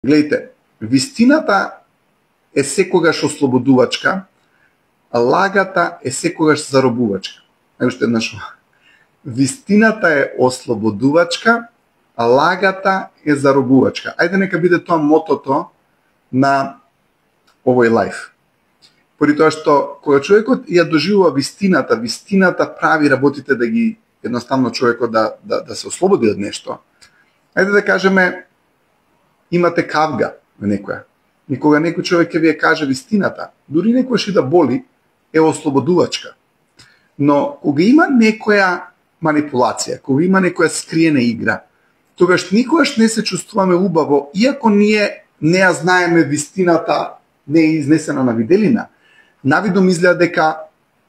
Гледайте, вистината е секогаш ослободувачка, а лагата е секогаш заробувачка. Уште еднаш. Вистината е ослободувачка, а лагата е заробувачка. Ајде нека биде тоа мотото на овој лайф. Поради тоа што кога човекот ја доживува вистината, вистината прави работите да ги едноставно човекот да се ослободи од нешто. Ајде да кажеме, имате кавга на некоја. И кога некој човек ќе ви каже вистината, дури некојаш и да боли, е ослободувачка. Но кога има некоја манипулација, кога има некоја скриена игра, тогаш никогаш не се чувствуваме убаво, иако ние не ја знаеме вистината, не е изнесена на виделина. Навидом изгледа дека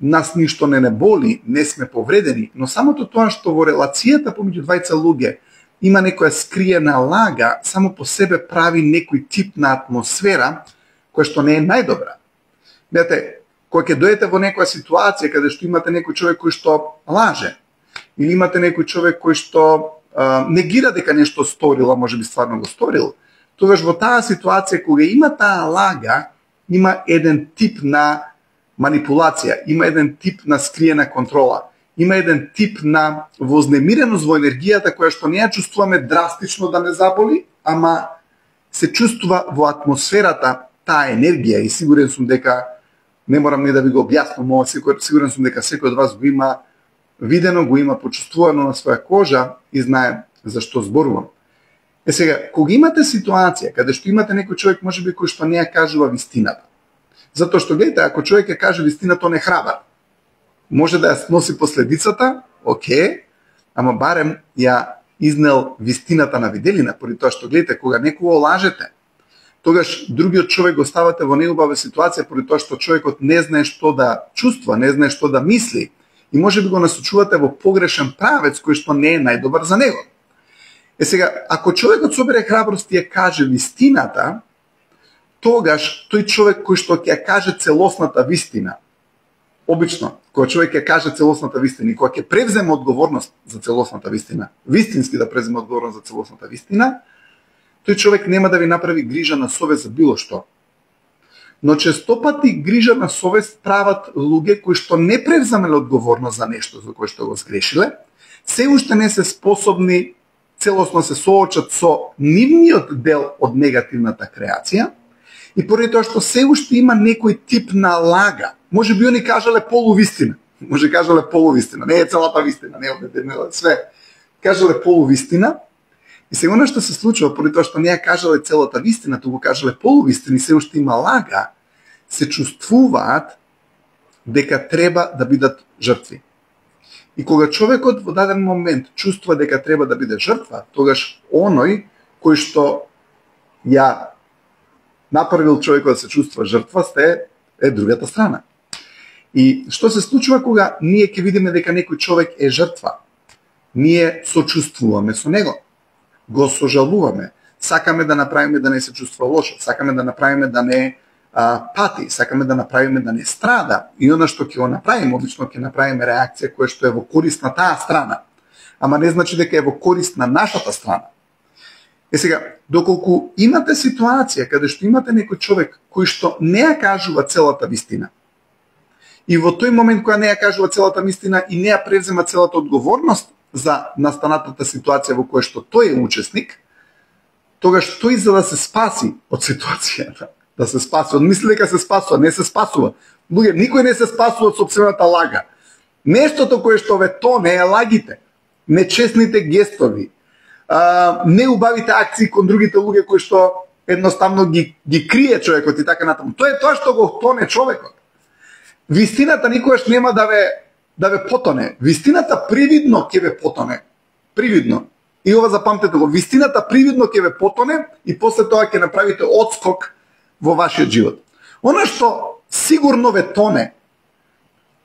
нас ништо не боли, не сме повредени, но самото тоа што во релацијата помеѓу двајца луѓе има некоја скриена лага, само по себе прави некој тип на атмосфера која што не е најдобра. Видете, кога ќе дојдете во некоја ситуација каде што имате некој човек кој што лаже, или имате некој човек кој што негира дека нешто сторил, а можеби стварно го сторил, тогаш во таа ситуација кога има таа лага, има еден тип на манипулација, има еден тип на скриена контрола, има еден тип на вознемиреност во енергијата која што не ја чувствуваме драстично да не заболи, ама се чувствува во атмосферата таа енергија и сигурен сум дека не морам ни да ви го објаснам, ова сигурен сум дека секој од вас го има видено, го има почувствувано на своја кожа и знае за што зборувам. Сега, кога имате ситуација каде што имате некој човек можеби кој што не ја кажува вистината. Затоа што гледате, ако човек ја каже вистината, он е храбар. Може да ја носи последицата, окей, ама барем ја изнел вистината на виделина, поради тоа што гледате, кога некого лажете, тогаш другиот човек го ставате во неубава ситуација поради тоа што човекот не знае што да чувства, не знае што да мисли и можеби го насочувате во погрешен правец кој што не е најдобар за него. Сега, ако човекот собере храброст и ја каже вистината, тогаш тој човек кој што ќе ја каже целосната вистина, обично, кога човек ќе каже целосната вистина и кога ќе превземе одговорност за целосната вистина, вистински да преземе одговорност за целосната вистина, тој човек нема да ви направи грижа на совест за било што. Но често пати грижа на совест прават луѓе кои што не превземеле одговорност за нешто за кое што го сгрешиле, се уште не се способни целосно се соочат со нивниот дел од негативната креација и поради тоа што се уште има некој тип на лага. Може би они кажале полувистина, може кажале полувистина, не е целата вистина, не е све. Кажале полувистина и сега она што се случува поради тоа што не ја кажале целата вистина, туку кажале полувистина и се уште има лага, се чувствуваат дека треба да бидат жртви. И кога човекот во даден момент чувствува дека треба да биде жртва, тогаш оној кој што ја направил човекот да се чувствува жртва е другата страна. И што се случува кога ние ќе видиме дека некој човек е жртва? Ние сочувствуваме со него, го сожалуваме, сакаме да направиме да не се чувствува лошо, сакаме да направиме да не пати, сакаме да направиме да не страда и она што ќе го направиме, обично ќе направиме реакција која што е во корист на таа страна, ама не значи дека е во корист на нашата страна. Сега, доколку имате ситуација каде што имате некој човек кој што не ја кажува целата вистина и во тој момент кога не ја кажува целата вистина и не ја презема целата одговорност за настанатата ситуација во која што тој е учесник, тогаш тој за да се спаси од ситуацијата, да се спаси, од мисли дека се спасува, не се спасува. Луѓе, никој не се спасува од сопствената лага. Нештото кое што ве тоне е лагите, нечестните гестови, неубавите акции кон другите луѓе кои што едноставно ги крие човекот и така натаму. Тоа е тоа што го тоне човекот. Вистината никогаш нема да ве потоне. Вистината привидно ќе ве потоне. Привидно. И ова запамтете го. Вистината привидно ќе ве потоне и после тоа ќе направите отскок во вашиот живот. Она што сигурно ве тоне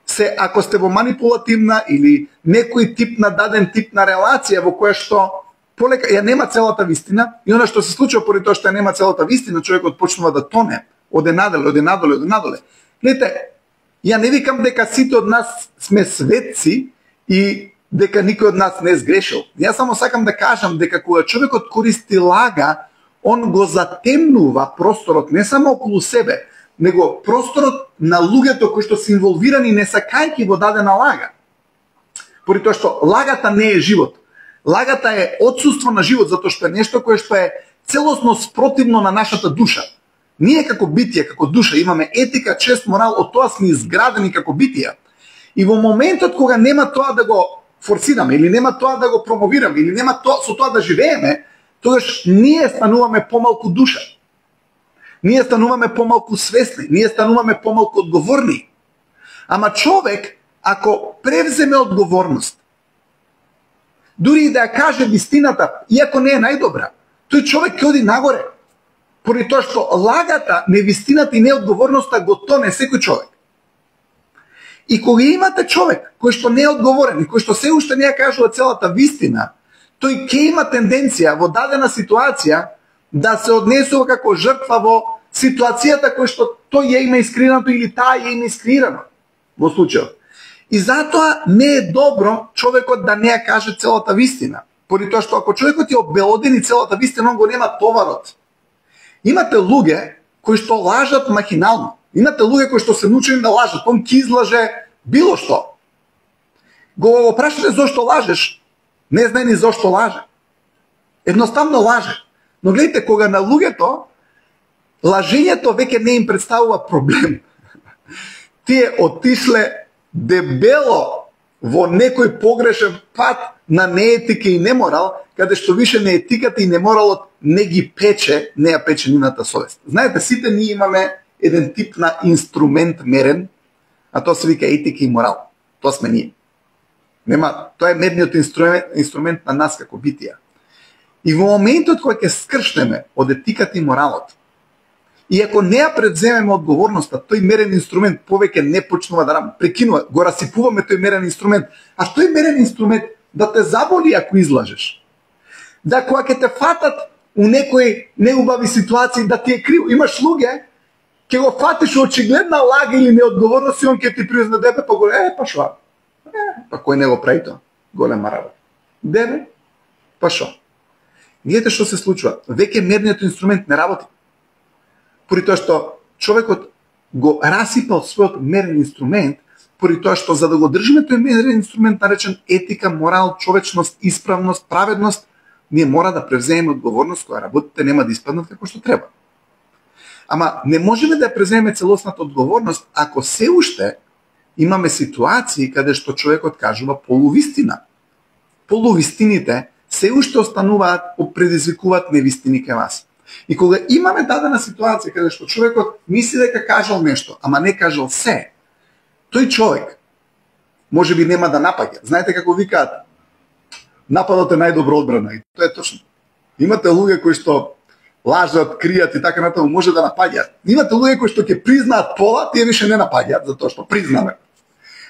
се ако сте во манипулативна или некој тип на даден тип на релација во која што полека ја нема целата вистина и она што се случува поради тоа што ја нема целата вистина, човекот почнува да тоне, оде надоле. Гледате, ја не викам дека сите од нас сме светци и дека никој од нас не е сгрешил. Јас само сакам да кажам дека кога човекот користи лага, он го затемнува просторот не само околу себе, него просторот на луѓето кои што се инволвирани не сакајќи во дадена лага. Поради тоа што лагата не е живот. Лагата е отсуство на живот, затоа што е нешто кое што е целосно спротивно на нашата душа. Ние како битие, како душа имаме етика, чест, морал, од тоа сме изградени како битија. И во моментот кога нема тоа да го форсираме, или нема тоа да го промовираме, или нема тоа, со тоа да живееме, тогаш ние стануваме помалку душа. Ние стануваме помалку свесни, ние стануваме помалку одговорни. Ама човек, ако превземе одговорност, дури и да ја каже вистината, иако не е најдобра, тој човек ќе оди нагоре. Поради тоа што лагата, невистината и неодговорноста го тоне секој човек. И кога имате човек кој што не е одговорен и кој што се уште не ја кажува целата вистина, тој ќе има тенденција во дадена ситуација да се однесува како жртва во ситуацијата која што тој ја има искрирано или таа ја има искрирано во случајот. И затоа не е добро човекот да не ја каже целата вистина. Поради тоа што ако човекот ја обелодени целата вистина, он го нема товарот. Имате луѓе кои што лажат махинално. Имате луѓе кои што се научени да лажат. Он ќе излаже било што. Го прашате зошто лажеш, не знае ни зошто лаже. Едноставно лаже. Но гледайте, кога на луѓето лажењето веќе не им представува проблем. Тие отишле дебело во некој погрешен пат на неетика и неморал, каде што више неетиката и неморалот не ги пече, не ја пече нивната совест. Знаете, сите ние имаме еден тип на инструмент мерен, а тоа се вика етика и морал. Тоа сме ние. Тоа е медниот инструмент на нас како битија. И во моментот кога ќе скршнеме од етиката и моралот, и ако не ја предземеме одговорноста, тој мерен инструмент повеќе не почнува да прекинува, го расипуваме тој мерен инструмент. А што е мерен инструмент? Да те заболи ако излажеш. Да кога ќе те фатат у некои неубави ситуации да ти е криво. Имаш луѓе, ќе го фатиш очигледна лага или неодговорност и он ќе ти призна дебе, па го па шо? Па кој не го прави тоа? Голема работа. Дебе, па шо? Видете што се случува. Веќе мерниот инструмент не работи. Поради тоа што човекот го расипал својот мерен инструмент, поради тоа што за да го држиме тој мерен инструмент наречен етика, морал, човечност, исправност, праведност, ние мора да превземеме одговорност која работите нема да испаднат како што треба. Ама не можеме да ја преземеме целосната одговорност ако се уште имаме ситуации каде што човекот кажува полувистина. Полувистините се уште остануваат, предизвикуваат невистини кај вас. И кога имаме дадена ситуација каде што човекот мисли дека кажал нешто, ама не кажал се, тој човек можеби нема да напаѓа. Знаете како викаат? Нападот е најдобра одбрана. И тоа е точно. Имате луѓе кои што лажат, кријат и така натаму, може да напаѓаат. Имате луѓе кои што ќе признаат пола, тие више не напаѓаат затоа што признаме.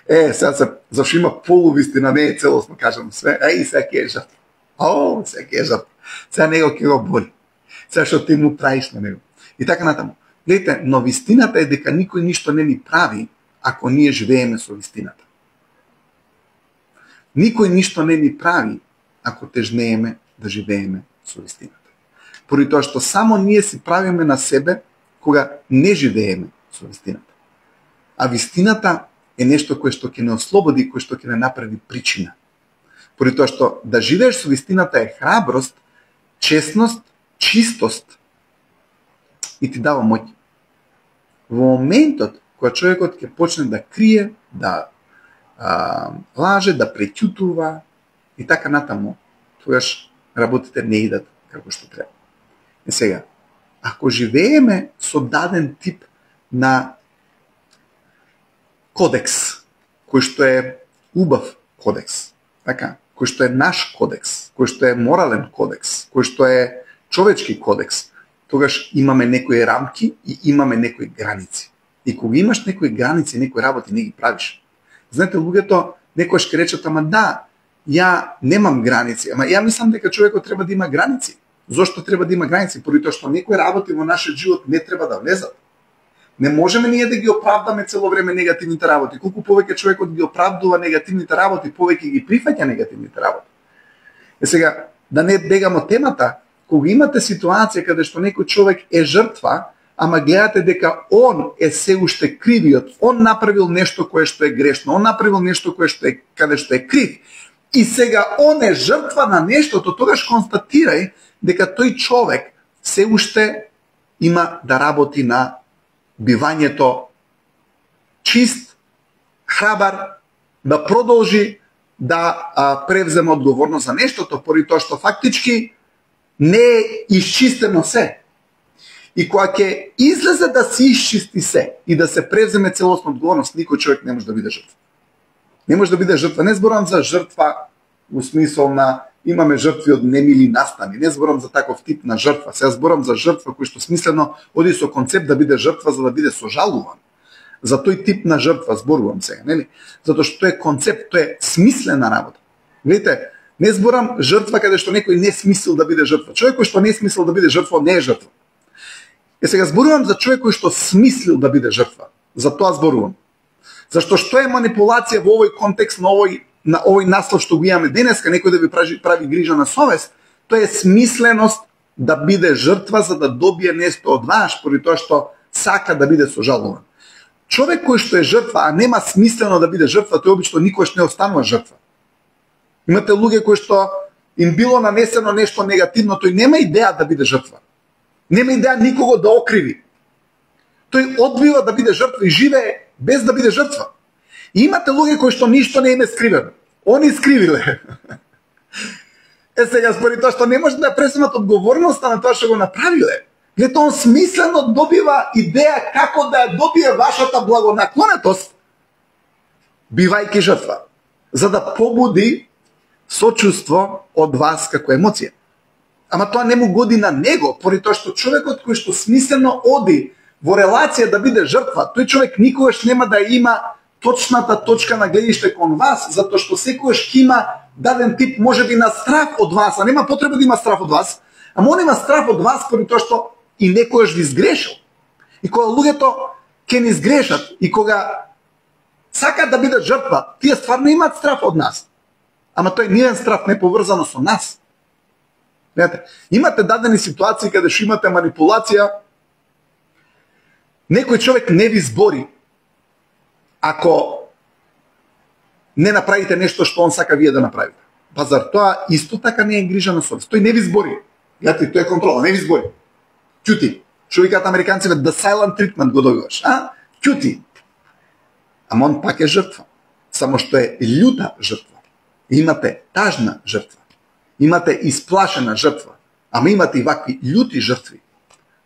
Сега се зашто има полувистина, не е целосно кажано све. Сега ќе е жртва. Сега ќе е жртва. Сега него ќе го боли. Сега што ти му траиш на него. И така натаму. Гледайте, но вистината е дека никој ништо не ни прави ако ние живееме со вистината. Никој ништо не ни прави ако тежнееме да живееме со вистината. Поради тоа што само ние си правиме на себе кога не живееме со вистината. А вистината е нешто кое што ќе не ослободи, кое што ќе не направи причина. Поради тоа што да живееш со вистината е храброст, честност, чистост и ти дава моќ. Во моментот кога човекот ќе почне да крие, да лаже, да преќутува и така натаму, тогаш работите не идат како што треба. И сега, ако живееме со даден тип на кодекс, кој што е убав кодекс, така, кој што е наш кодекс, кој што е морален кодекс, кој што е човечки кодекс, тогаш имаме некои рамки и имаме некои граници. И кога имаш некои граници, некои работи, не ги правиш. Знаете, луѓето некојаш ќе речат, ама да, ја немам граници, ама ја мислам дека човекот треба да има граници. Зошто треба да има граници? Поради тоа што некои работи во нашиот живот не треба да влезат. Не можеме ние да ги оправдаме цело време негативните работи. Колку повеќе човекот ги оправдува негативните работи, повеќе ги прифаќа негативните работи. Сега, да не бегам од темата, кога имате ситуација каде што некој човек е жртва, ама гледате дека он е се уште кривиот, он направил нешто кое што е грешно, он направил нешто кое што е каде што е крив, и сега он е жртва на нештото, тогаш констатирај дека тој човек се уште има да работи на бивањето чист, храбар, да продолжи да превземе одговорност за нештото, поради тоа што фактички не е исчистено се. И кога ќе излезе да се исчисти се и да се превземе целосна одговорност, никој човек не може да биде жртва. Не може да биде жртва. Не зборам за жртва у смисол на имаме жртви од немили настани. Не зборам за таков тип на жртва. Сега зборам за жртва кој што смислено оди со концепт да биде жртва за да биде сожалуван. За тој тип на жртва зборувам сега, нели? Затоа што тој е концепт, тој е смислена работа. Видите, не зборам жртва каде што некој не смислил да биде жртва. Човек кој што не смислил да биде жртва не е жртва. Сега зборувам за човек кој што смислил да биде жртва. За тоа зборувам. Зашто што е манипулација во овој контекст на овој наслов што го имаме денеска, некој да ви прави грижа на совест, тоа е смисленост да биде жртва за да добие нешто од вас, поради тоа што сака да биде сожалуван. Човек кој што е жртва, а нема смислено да биде жртва, тој обично никогаш не останува жртва. Имате луѓе кои што им било нанесено нешто негативно, тој нема идеја да биде жртва. Нема идеја никого да окриви. Тој одбива да биде жртва и живее без да биде жртва. И имате луѓе кои што ништо не им е скривено. Они скривиле. Сега според тоа што не може да преземат одговорноста на тоа што го направиле. Гледате, он смислено добива идеја како да ја добие вашата благонаклонетост, бивајќи жртва, за да побуди сочувство од вас како емоција. Ама тоа не му годи на него, поради тоа што човекот кој што смислено оди во релација да биде жртва, тој човек никогаш нема да има точната точка на гледиште кон вас, затоа што секогаш ќе има даден тип можеби на страф од вас, а нема потреба да има страф од вас, ама он има страф од вас поради тоа што и некојаш ви сгрешил. И кога луѓето ќе ни сгрешат и кога сакаат да бидат жртва, тие стварно имаат страф од нас. Ама тој нијен страф не поврзано со нас. Знаете, имате дадени ситуации каде што имате манипулација, некој човек не ви збори ако не направите нешто што он сака вие да направите. Па зар тоа исто така не е грижа на совест? Тој не ви збори. Гледате, тој е контрола, не ви збори. Ќути. Што викаат американците, the silent treatment го добиваш. Ќути. Ама он пак е жртва. Само што е љута жртва. Имате тажна жртва. Имате исплашена жртва. Ама имате и вакви љути жртви.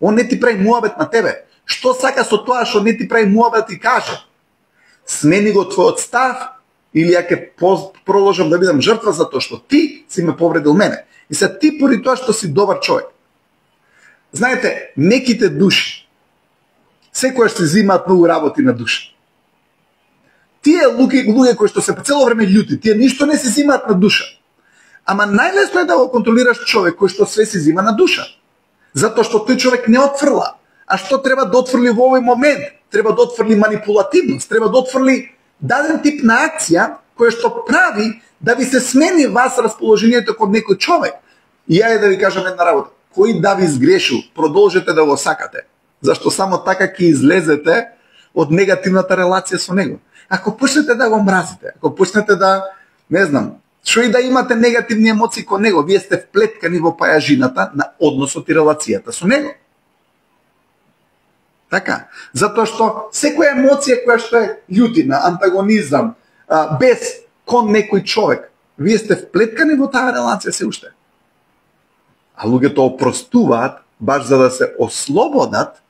Он не ти прави муабет на тебе. Што сака со тоа што не ти прави муабет и каже? Смени го твојот став или ја ќе проложам да бидам жртва затоа што ти си ме повредил мене. И се ти поради тоа што си добар човек. Знаете, неките души секојаш се зимаат многу работи на душа. Тие луѓе кои што се по цело време љути, тие ништо не се зимаат на душа. Ама најлесно е да го контролираш човек кој што све се зима на душа. Затоа што тој човек не отфрла. А што треба да отфрли во овој момент? Треба да отфрли манипулативност, треба да отфрли даден тип на акција која што прави да ви се смени вас расположението кон некој човек. И ја да ви кажам една работа. Кој да ви сгрешил, продолжете да го сакате. Зашто само така ќе излезете од негативната релација со него. Ако почнете да го мразите, ако почнете да, не знам, што и да имате негативни емоции кон него, вие сте вплеткани во пајажината на односот и релацијата со него. Така, затоа што секоја емоција која што е љутина, антагонизам, без кон некој човек, вие сте вплеткани во таа релација се уште. А луѓето опростуваат баш за да се ослободат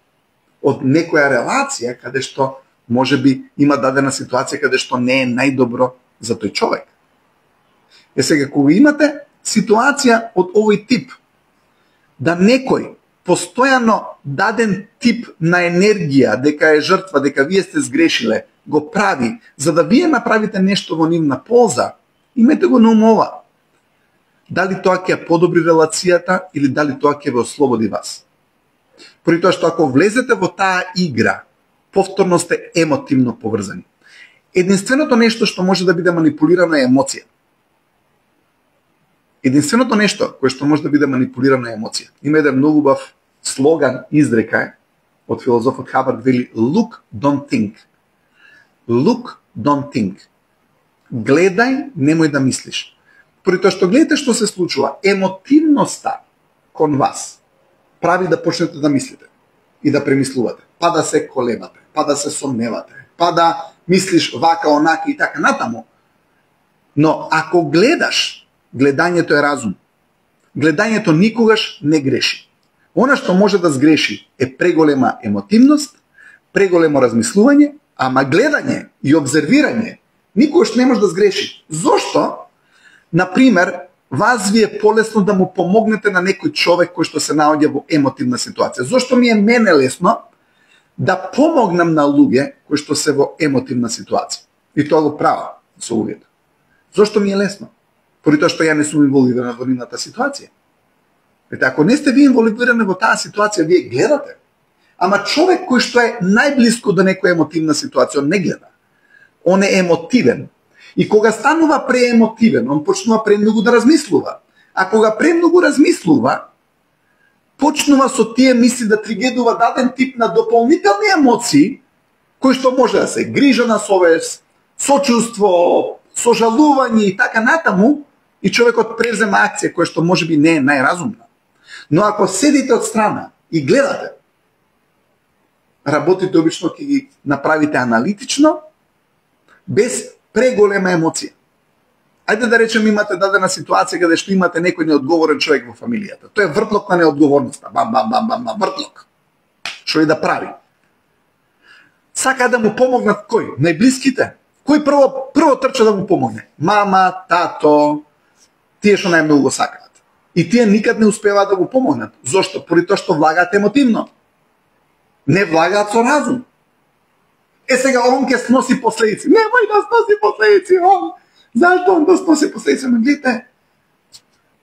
од некоја релација каде што можеби има дадена ситуација каде што не е најдобро за тој човек. Сега кога имате ситуација од овој тип, да некој постојано даден тип на енергија, дека е жртва, дека вие сте сгрешиле, го прави, за да вие направите нешто во нивна полза, имете го на ум ова. Дали тоа ќе подобри релацијата или дали тоа ќе ве ослободи вас. Поради тоа што ако влезете во таа игра, повторно сте емотивно поврзани. Единственото нешто што може да биде манипулирано е емоција. единственото нешто кое што може да биде манипулирано е емоција. Има еден многу убав слоган, изрека од филозофот Хабард, вели look, don't think. Look, don't think. Гледај, немој да мислиш. Поради тоа што гледате што се случува, емотивноста кон вас прави да почнете да мислите и да премислувате, па да се колебате, па да се сомневате, па да мислиш вака, онака и така натаму. Но ако гледаш, гледањето е разум. Гледањето никогаш не греши. Она што може да сгреши е преголема емотивност, преголемо размислување, ама гледање и обзервирање никогаш не може да сгреши. Зошто? Например, вас ви е полесно да му помогнете на некој човек кој што се наоѓа во емотивна ситуација. Зошто ми е мене лесно да помогнам на луѓе кои што се во емотивна ситуација? И тоа го правам со луѓето. Зошто ми е лесно? Поради тоа што ја не сум инволвирана во нивната ситуација. Ако не сте ви инволвирани во таа ситуација, вие гледате. Ама човек кој што е најблиско до некоја емотивна ситуација, он не гледа. Он е емотивен. И кога станува преемотивен, он почнува премногу да размислува. А кога премногу размислува, почнува со тие мисли да тригедува даден тип на дополнителни емоции, кои што може да се грижа на совест, сочувство, сожалување и така натаму, и човекот презема акција која што можеби не е најразумна. Но ако седите од страна и гледате, работите обично ќе ги направите аналитично, без преголема емоција. Ајде да речем имате дадена ситуација каде што имате некој неодговорен човек во фамилијата. Тоа е вртлок на неодговорноста. Бам, бам, бам, бам, бам, вртлок. Што и да прави? Сака да му помогнат кој? Најблиските. Кој прво трча да му помогне? Мама, тато, тие што најмногу го сакаат. И тие никад не успеваат да го помогнат. Зошто? Поради тоа што влагаат емотивно. Не влагаат со разум. Сега он ќе сноси последици. Немој да сноси последици, он. Зашто он да сноси последици? Но гледате,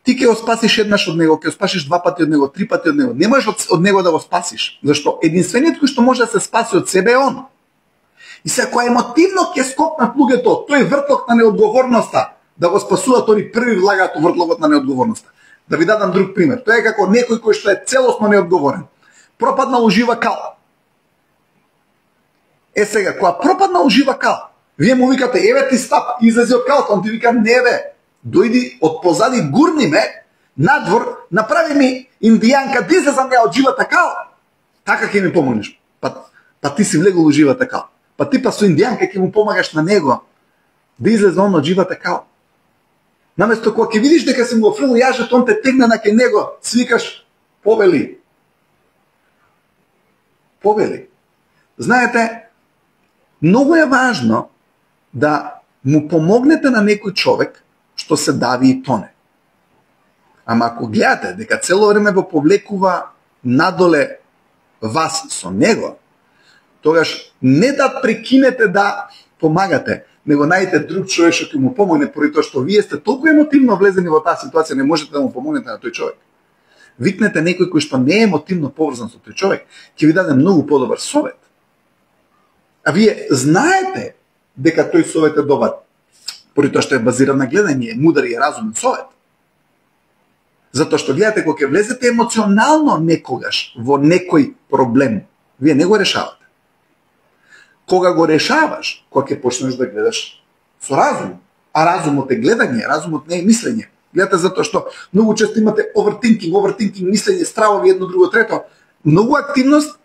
ти ќе го спасиш еднаш од него, ќе го спасиш 2 пати од него, 3 пати од него. Не можеш од него да го спасиш. Зашто? Единствениот кој што може да се спаси од себе е он. И сега кој емотивно ќе скокнат луѓето, тој вртлок на неодговорноста, да го спасуваат, они први влагаат вртлокот на неодговорноста. Да ви дадам друг пример. Тоа е како некој кој што е целосно неодговорен. Пропаднал ужива кал. Сега, кога пропаднал ужива кал, вие му викате, еве ти стап, излези од калот, он ти вика, не бе, дојди од позади, гурни ме, надвор, направи ми индијанка, да излезам ја од живата кал. Така ќе ми помогнеш. Па ти си влегол у живата кал. Па ти па со индијанка ќе му помагаш на него да излезе он од живата кал. Наместо кога ќе видиш дека си му го фрлил јажето, он те тегна на кај него, свикаш, повели. Повели. Знаете, многу е важно да му помогнете на некој човек што се дави и тоне. Ама ако гледате дека цело време го повлекува надоле вас со него, тогаш не да прекинете да помагате, него најдете друг човек што ќе му помогне, поради тоа што вие сте толку емотивно влезени во таа ситуација, не можете да му помогнете на тој човек. Викнете некој кој што не е емотивно поврзан со тој човек, ќе ви даде многу подобар совет. А вие знаете дека тој совет е добар, поради тоа што е базиран на гледање, мудар и разумен совет. Затоа што гледате, кога ќе влезете емоционално некогаш во некој проблем, вие не го решавате. Кога го решаваш, кога ќе почнеш да гледаш со разум, а разумот е гледање, разумот не е мислење. Гледате затоа што многу често имате overthinking, мислење, стравови, едно, друго, трето, многу активност,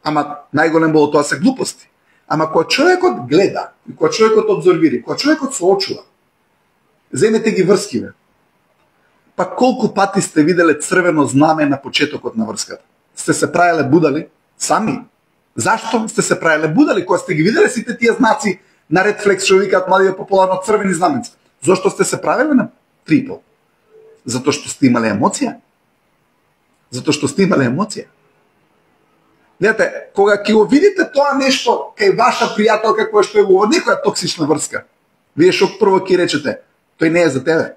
ама најголем бол тоа се глупости. Ама кога човекот гледа, кога човекот обзорвира, кога човекот соочува, земете ги врскиве. Па колку пати сте виделе црвено знаме на почетокот на врската? Сте се правеле будали сами? Зашто сте се правеле будали кога сте ги виделе сите тие знаци на Red Flags, што викаат младите популарно црвени знаменца? Зошто сте се правеле на трипл? Затоа што сте имале емоција. Затоа што сте имале емоција. Гледате, кога ќе го видите тоа нешто кај ваша пријателка која што е во некоја токсична врска, вие што прво ќе речете, тој не е за тебе.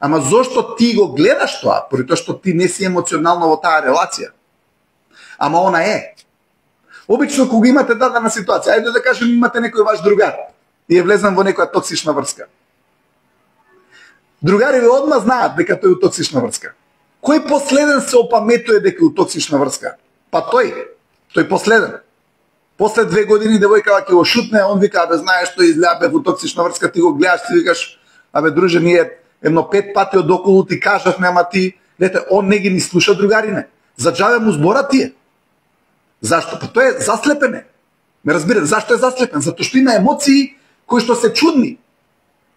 Ама зошто ти го гледаш тоа? Поради тоа што ти не си емоционално во таа релација. Ама она е. Обично кога имате дадена ситуација, ајде да кажем имате некој ваш другар и е влезен во некоја токсична врска. Другари одма знаат дека тој е у токсична врска. Кој последен се опаметува дека е у токсична врска? Па тој последен. После 2 години девојкава ќе го шутне, он вика, абе знаеш што излеа во токсична врска, ти го гледаш, ти викаш, абе друже, ние едно 5 пати од околу ти кажавме, ама ти, лете, он не ги ни слуша другарине. За џабе му збора тие. Зашто? Па тој е заслепене. Ме разбирате, зашто е заслепен? Затоа што има емоции кои што се чудни.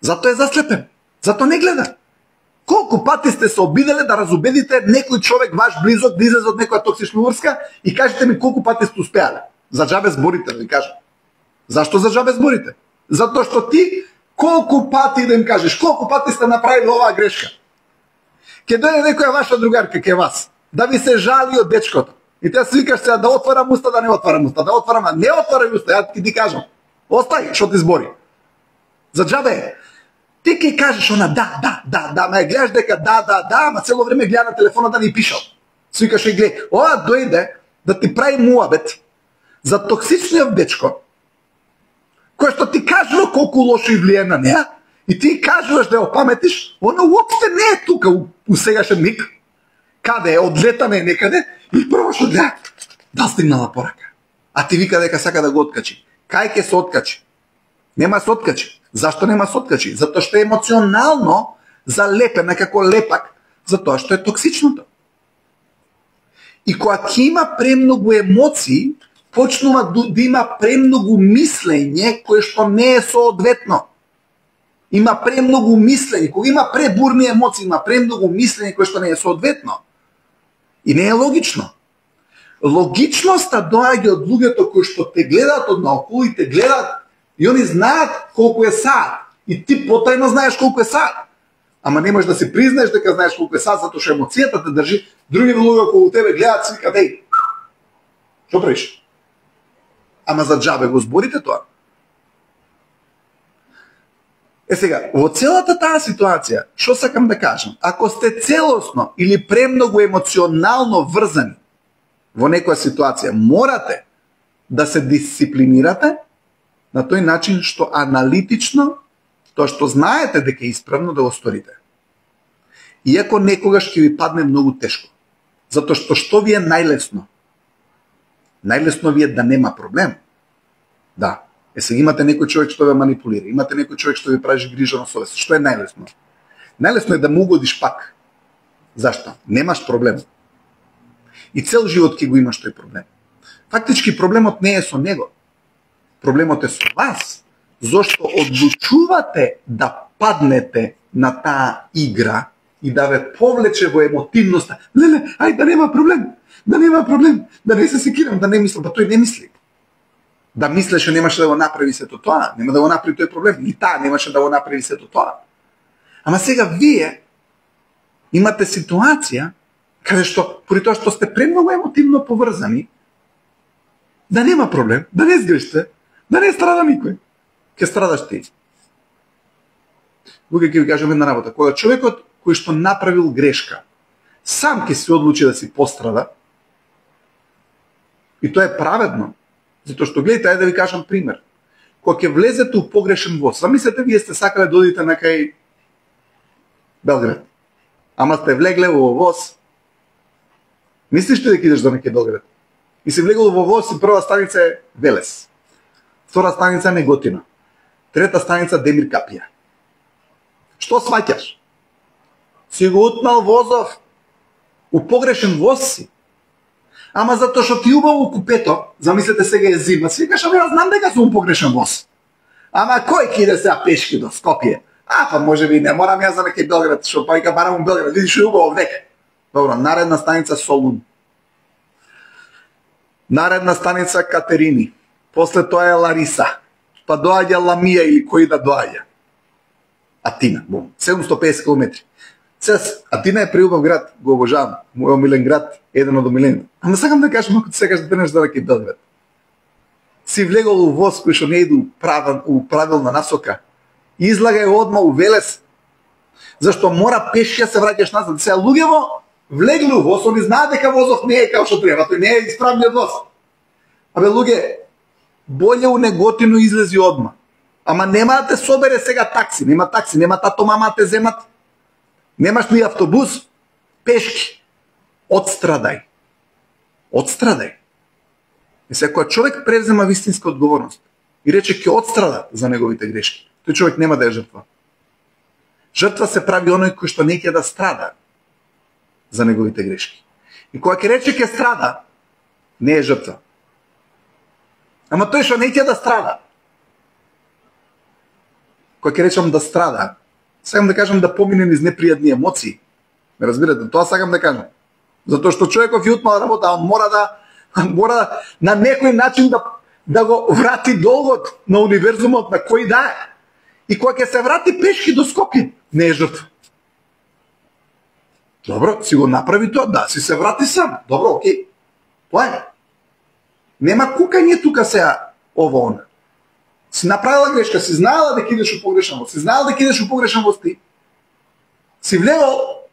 Затоа е заслепен. Затоа не гледа. Колку пати сте се обиделе да разубедите некој човек ваш близок да излезе од некоја токсична врска и кажете ми колку пати сте успеале? За џабе зборите, да ви кажам. Зашто за џабе зборите? Затоа што ти колку пати да им кажеш, колку пати сте направили оваа грешка. Ке дојде некоја ваша другарка ке вас, да ви се жали од дечкото. И те си викаш сега да отварам уста, да не отварам уста, да отварам, а не отварам уста, ја ти кажам. Остај, што ти збори. За џабе. Ти ке кажеш она да, ма гледаш дека да, ма цело време гледа на телефона да ни пишал. Си викаш и гледа, ова дојде да ти прави муабет за токсичниот дечко, кој што ти кажува колку лошо и влијае на неа, и ти кажуваш да ја опаметиш, она уопште не е тука у сегашен миг. Каде е? Одлетаме некаде и прво што гледа, да стигнала порака. А ти вика дека сака да го откачи. Кај ќе се откачи? Нема се откачи. Зашто нема се откачи? Затоа што е емоционално залепена како лепак, затоа што е токсичното. И кога ќе има премногу емоции, почнува да има премногу мислење кое што не е соодветно. Има премногу мислење, кога има пребурни емоции, има премногу мислење кое што не е соодветно. И не е логично. Логичноста доаѓа од луѓето кои што те гледаат од наоколу и те гледаат и они знаат колку е саат. И ти потајно знаеш колку е саат. Ама не можеш да си признаеш дека знаеш колку е саат, затоа што емоцијата те држи. Други луѓе околу тебе гледаат си викаат, еј, што правиш? Ама за џабе го зборите тоа. Сега, во целата таа ситуација, што сакам да кажам? Ако сте целосно или премногу емоционално врзани во некоја ситуација, морате да се дисциплинирате на тој начин што аналитично, тоа што знаете дека е исправно, да го сторите. Иако некогаш ќе ви падне многу тешко. Затоа што ви е најлесно? Најлесно ви е да нема проблем. Да. Сега имате некој човек што ве манипулира, имате некој човек што ви прави грижа на совест. Што е најлесно? Најлесно е да му угодиш пак. Зашто? Немаш проблем. И цел живот ќе го имаш тој проблем. Фактички проблемот не е со него. Проблемот е со вас. Зошто одлучувате да паднете на таа игра и да ве повлече во емотивноста. Леле, ај да нема проблем. Да нема проблем. Да не се секирам, да не мислам. Па тој не мисли. Да мислеше немаше да го направи сето тоа, нема да го направи тој проблем, и таа немаше да го направи сето тоа. Ама сега вие имате ситуација каде што, пори тоа што сте премногу емотивно поврзани, да нема проблем, да не сгрешите, да не страда никој. Ке страдаш ти. Луѓе ќе ви кажам една работа, кога човекот кој што направил грешка, сам ќе се одлучи да си пострада, и тоа е праведно. Затоа што гледате, ајде да ви кажам пример. Кога ќе влезете у погрешен воз, замислете вие сте сакале да одите на кај Белград. Ама сте влегле во воз. Мислиш дека идеш до некај Белград? И си влегол во воз и прва станица е Велес. Втора станица е Неготина. Трета станица Демир Капија. Што сваќаш? Си го утнал возов. У погрешен воз си. Ама затоа што ти убаво купето, замислете сега е зима, си викаш, ама јас знам дека сум погрешен воз. Ама кој ќе иде сега пешки до Скопје? Па може би не морам јас за некој Белград, што па вика барам у Белград, видиш што е убаво века. Добро, наредна станица Солун. Наредна станица Катерини. После тоа е Лариса. Па доаѓа Ламија или кој да доаѓа. Атина, 750 км. Атина е преубав град, го обожавам. Мојот омилен град, еден од омилените. Ама сакам да кажам, ако ти секаш да тренеш да кај Белград. Си влегол у воз кој што не иду у правилна насока. Излага е одма у Велес. Зашто мора пешки се враќаш назад. Сега луѓево влегли у воз, они знаат дека возов не е како што треба, тој не е исправниот воз. Абе луѓе, боле у Неготино излези одма. Ама нема да те собере сега такси, нема такси, нема тато мама те земат. Немаш ли автобус? Пешки. Отстрадај. Отстрадај. И сега кога човек презема вистинска одговорност и рече ќе отстрада за неговите грешки, тој човек нема да е жртва. Жртва се прави оној кој што не ќе да страда за неговите грешки. И кога ќе рече ќе страда, не е жртва. Ама тој што не ќе да страда. Кога ќе речам да страда, сакам да кажам да помине низ непријатни емоции. Ме разбирате, тоа сакам да кажам. Затоа што човеков ја утмал работа, он мора на некој начин да го врати долгот на универзумот, на кој да е. И кога ќе се врати пешки до Скопје, не е жртва. Добро, си го направи тоа, да, си се врати сам. Добро, окей. Тоа е. Нема кукање тука сега ово она. Си направила грешка, си знаела дека идеш у погрешен воз, си знаела дека идеш у погрешен воз ти. Си влегол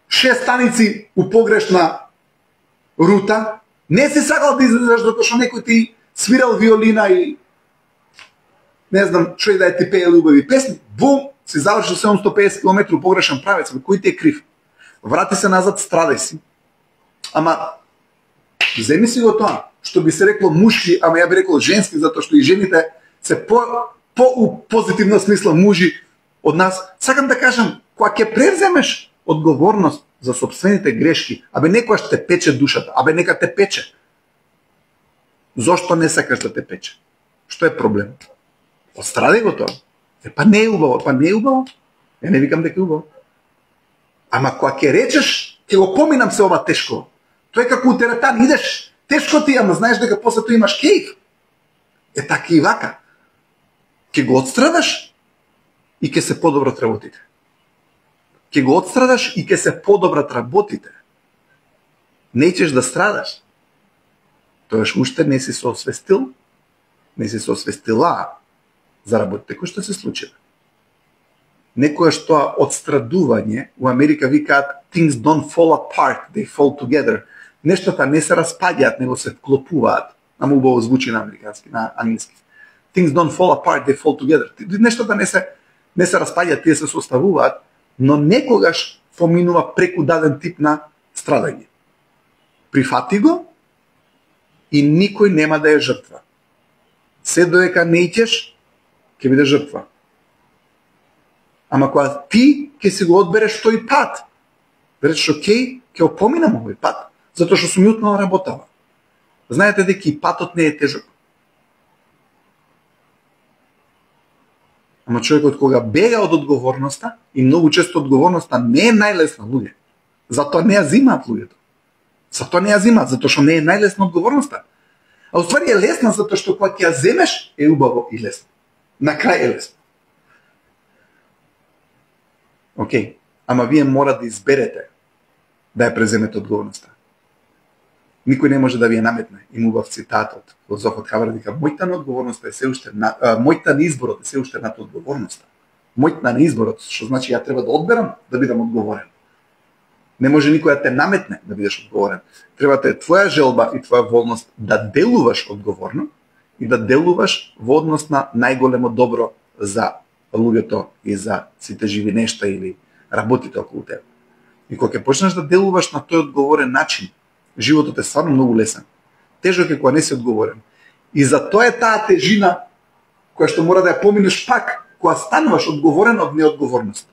6 станици у погрешна рута, не си сакал да излезеш затоа што некој ти свирал виолина и не знам, што и да ти пее убави песни, бум, си завршил 750 км у погрешен правец, кој ти е крив? Врати се назад, страдај си. Ама, земи си го тоа, што би се рекло мушки, ама ја би рекол женски, затоа што и жените се у позитивна смисла мужи од нас. Сакам да кажам, кога ќе превземеш одговорност за сопствените грешки, абе некојаш те пече душата, абе нека те пече. Зошто не сакаш да те пече? Што е проблем? Отстради го тоа. Па не е убаво, Ја не викам дека е убаво. Ама кога ќе речеш, ќе го поминам се ова тешко. Тоа е како у теретан, идеш, тешко ти, ама знаеш дека после тоа имаш кејф. Е така и вака. Ќе го отстрадаш и ќе се подобрат работите. Ќе го отстрадаш и ќе се подобрат работите. Неќеш да страдаш. Тоаш уште не си се освестил, не си се освестила за работите кои што се случиле. Некојаш тоа отстрадување, у Америка викаат things don't fall apart, they fall together. Нештата не се распаѓаат, него се вклопуваат. Ама убаво звучи на американски, на англиски. Things don't fall apart, they fall together. Нештата не се распаѓаат, тие се составуваат, но некогаш поминува преку даден тип на страдање. Прифати го и никој нема да е жртва. Се додека не ќеш, ќе биде жртва. Ама кога ти ќе си го одбереш тој пат, да речеш окей, ќе опоминам овој пат, затоа што сум јутнала работава. Знаете дека и патот не е тежок. Ама човекот кога бега од одговорноста, и многу често одговорноста не е најлесна, луѓе. Затоа не ја зимаат луѓето. Затоа не ја зимаат, затоа што не е најлесна одговорноста. А уствари е лесна затоа што кога ќе ја земеш е убаво и лесно. На крај е лесно. Океј, ама вие мора да изберете да ја преземете одговорноста. Никој не може да ви ја наметне. Има убав цитат од филозофот Хавард дека мојта на одговорноста е се уште мојта на изборот е се уште над одговорноста. Мојта на изборот, што значи ја треба да одберам да бидам одговорен. Не може никој да те наметне да бидеш одговорен. Треба да е твоја желба и твоја волност да делуваш одговорно и да делуваш во однос на најголемо добро за луѓето и за сите живи нешта или работите околу тебе. И кога ќе почнеш да делуваш на тој одговорен начин, животот е стварно многу лесен. Тежок е кога не си одговорен. И за тоа е таа тежина која што мора да ја поминеш пак кога стануваш одговорен од неодговорност.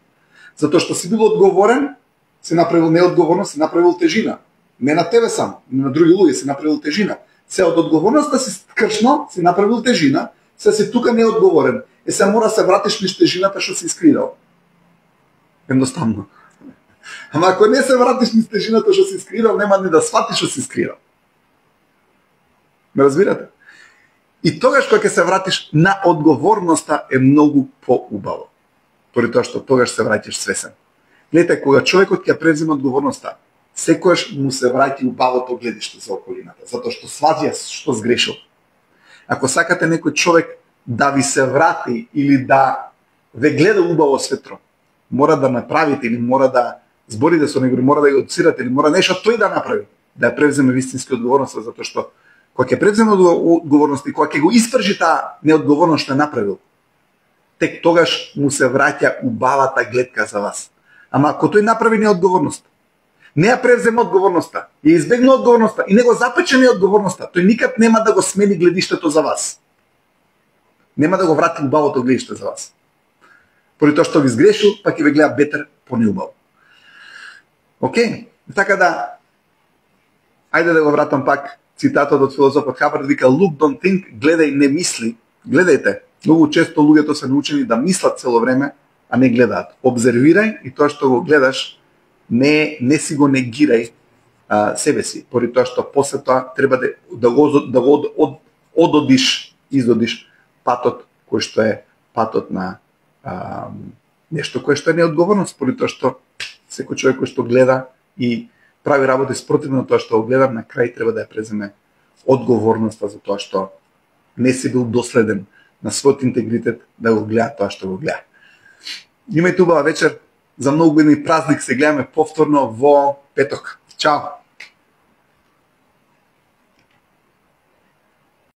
Затоа што си бил одговорен, си направил неодговорност, си направил тежина. Не на тебе само, не на други луѓе си направил тежина. Се од одговорноста си кршно, си направил тежина, се си тука неодговорен. Е се мора се вратиш низ тежината што си искрирал. Едноставно. Ама ако не се вратиш низ тежината што си искрирал, нема ни да сватиш што си искрирал. Ме разбирате? И тогаш кога ќе се вратиш на одговорноста е многу поубаво. Поради тоа што тогаш се враќаш свесен. Гледате, кога човекот ќе презема одговорноста, секојаш му се враќа убавото гледиште за околината, затоа што сваѓа што сгрешил. Ако сакате некој човек да ви се врати или да ве гледа убаво светро, мора да направите или мора да зборите со него, мора да го оцирате или мора нешто тој да направи, да ја превземе вистински одговорноста, затоа што кога ќе превземе одговорност и кога ќе го испржи таа неодговорност што е направил, тек тогаш му се враќа убавата гледка за вас. Ама ако тој направи неодговорност, не ја превзема одговорноста, ја избегна одговорноста и не го запече неодговорноста, тој никад нема да го смени гледиштето за вас. Нема да го врати убавото гледиште за вас. Поради тоа што ви сгрешил, па ќе ве гледа бетер, понеубаво. Океј? Така да, ајде да го вратам пак цитатот од филозофот Хабард, вика look, don't think, гледај, не мисли. Гледајте, многу често луѓето се научени да мислат цело време, а не гледаат. Обзервирај и тоа што го гледаш, не си го негирај себе си, поради тоа што после тоа треба да го изодиш патот кој што е патот на нешто кое што е неодговорност, поради тоа што секој човек кој што гледа и прави работи спротивно на тоа што го гледа, на крај треба да ја преземе одговорноста за тоа што не си бил доследен на својот интегритет да го гледа тоа што го гледа. Имајте убава вечер, за многу години празник се гледаме повторно во петок. Чао!